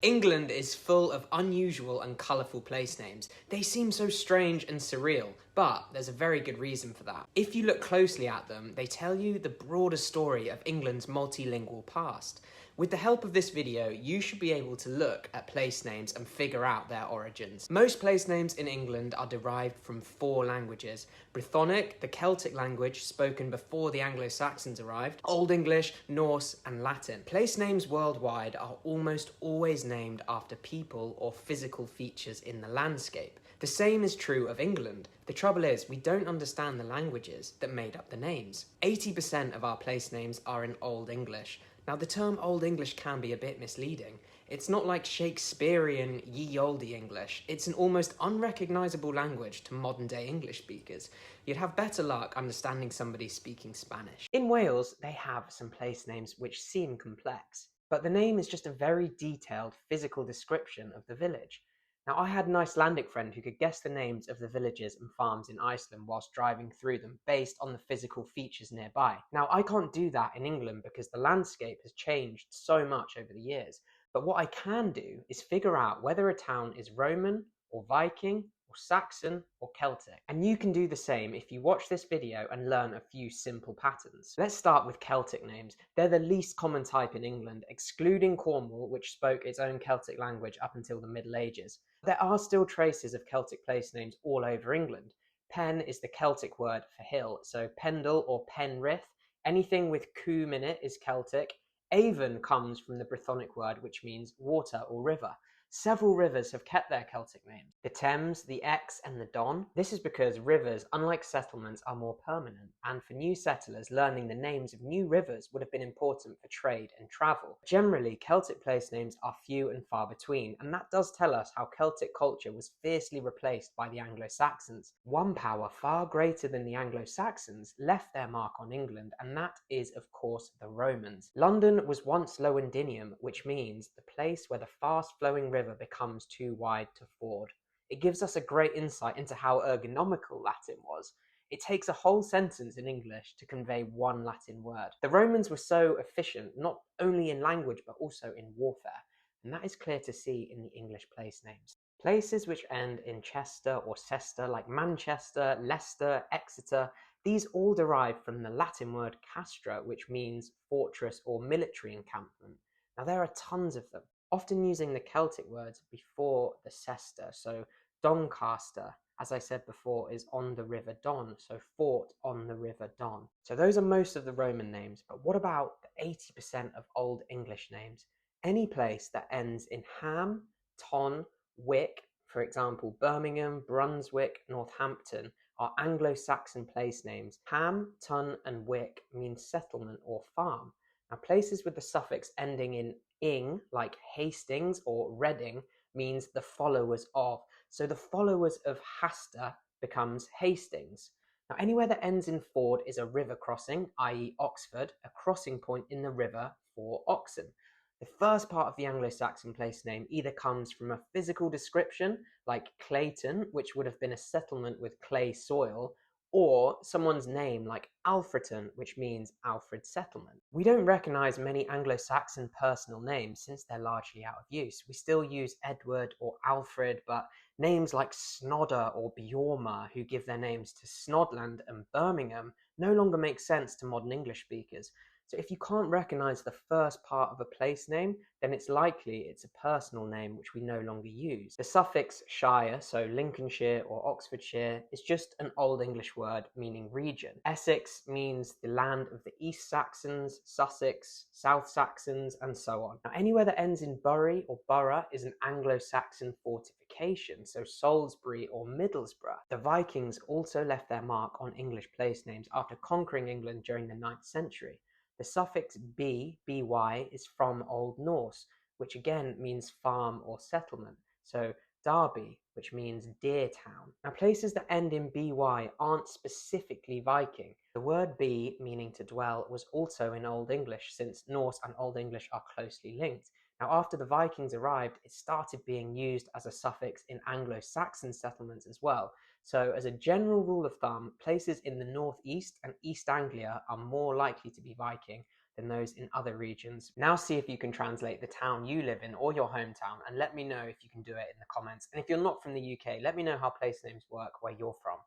England is full of unusual and colourful place names. They seem so strange and surreal, but there's a very good reason for that. If you look closely at them, they tell you the broader story of England's multilingual past. With the help of this video, you should be able to look at place names and figure out their origins. Most place names in England are derived from 4 languages: Brythonic, the Celtic language spoken before the Anglo-Saxons arrived, Old English, Norse, and Latin. Place names worldwide are almost always named after people or physical features in the landscape. The same is true of England. The trouble is, we don't understand the languages that made up the names. 80% of our place names are in Old English. Now, the term Old English can be a bit misleading. It's not like Shakespearean ye olde English. It's an almost unrecognisable language to modern-day English speakers. You'd have better luck understanding somebody speaking Spanish. In Wales, they have some place names which seem complex, but the name is just a very detailed physical description of the village. Now, I had an Icelandic friend who could guess the names of the villages and farms in Iceland whilst driving through them based on the physical features nearby. Now, I can't do that in England because the landscape has changed so much over the years, but what I can do is figure out whether a town is Roman or Viking or Saxon or Celtic. And you can do the same if you watch this video and learn a few simple patterns. Let's start with Celtic names. They're the least common type in England, excluding Cornwall, which spoke its own Celtic language up until the Middle Ages. There are still traces of Celtic place names all over England. Pen is the Celtic word for hill, so Pendle or Penrith. Anything with coombe in it is Celtic. Avon comes from the Brythonic word which means water or river. Several rivers have kept their Celtic names: the Thames, the Exe, and the Don. This is because rivers, unlike settlements, are more permanent, and for new settlers, learning the names of new rivers would have been important for trade and travel. Generally, Celtic place names are few and far between, and that does tell us how Celtic culture was fiercely replaced by the Anglo-Saxons. One power far greater than the Anglo-Saxons left their mark on England, and that is, of course, the Romans. London was once Londinium, which means the place where the fast-flowing river becomes too wide to ford. It gives us a great insight into how ergonomical Latin was. It takes a whole sentence in English to convey one Latin word. The Romans were so efficient, not only in language but also in warfare, and that is clear to see in the English place names. Places which end in Chester or Cester, like Manchester, Leicester, Exeter, these all derive from the Latin word castra, which means fortress or military encampment. Now, there are tons of them, often using the Celtic words before the Cester, so Doncaster, as I said before, is on the River Don, so fort on the River Don. So those are most of the Roman names, but what about the 80% of Old English names? Any place that ends in ham, ton, wick, for example, Birmingham, Brunswick, Northampton, are Anglo-Saxon place names. Ham, ton, and wick mean settlement or farm. Now, places with the suffix ending in ing, like Hastings or Reading, means the followers of. So the followers of Hasta becomes Hastings. Now, anywhere that ends in ford is a river crossing, i.e. Oxford, a crossing point in the river for oxen. The first part of the Anglo-Saxon place name either comes from a physical description, like Clayton, which would have been a settlement with clay soil, or someone's name like Alfreton, which means Alfred Settlement. We don't recognise many Anglo-Saxon personal names since they're largely out of use. We still use Edward or Alfred, but names like Snodder or Bjorma, who give their names to Snodland and Birmingham, no longer make sense to modern English speakers. So if you can't recognise the first part of a place name, then it's likely it's a personal name which we no longer use. The suffix shire, so Lincolnshire or Oxfordshire, is just an Old English word meaning region. Essex means the land of the East Saxons, Sussex, South Saxons, and so on. Now, anywhere that ends in bury or borough is an Anglo-Saxon fortification, so Salisbury or Middlesbrough. The Vikings also left their mark on English place names after conquering England during the 9th century. The suffix by, is from Old Norse, which again means farm or settlement. So Derby, which means deer town. Now, places that end in by aren't specifically Viking. The word be, meaning to dwell, was also in Old English, since Norse and Old English are closely linked. Now, after the Vikings arrived, it started being used as a suffix in Anglo-Saxon settlements as well. So as a general rule of thumb, places in the northeast and East Anglia are more likely to be Viking than those in other regions. Now see if you can translate the town you live in or your hometown, and let me know if you can do it in the comments. And if you're not from the UK, let me know how place names work where you're from.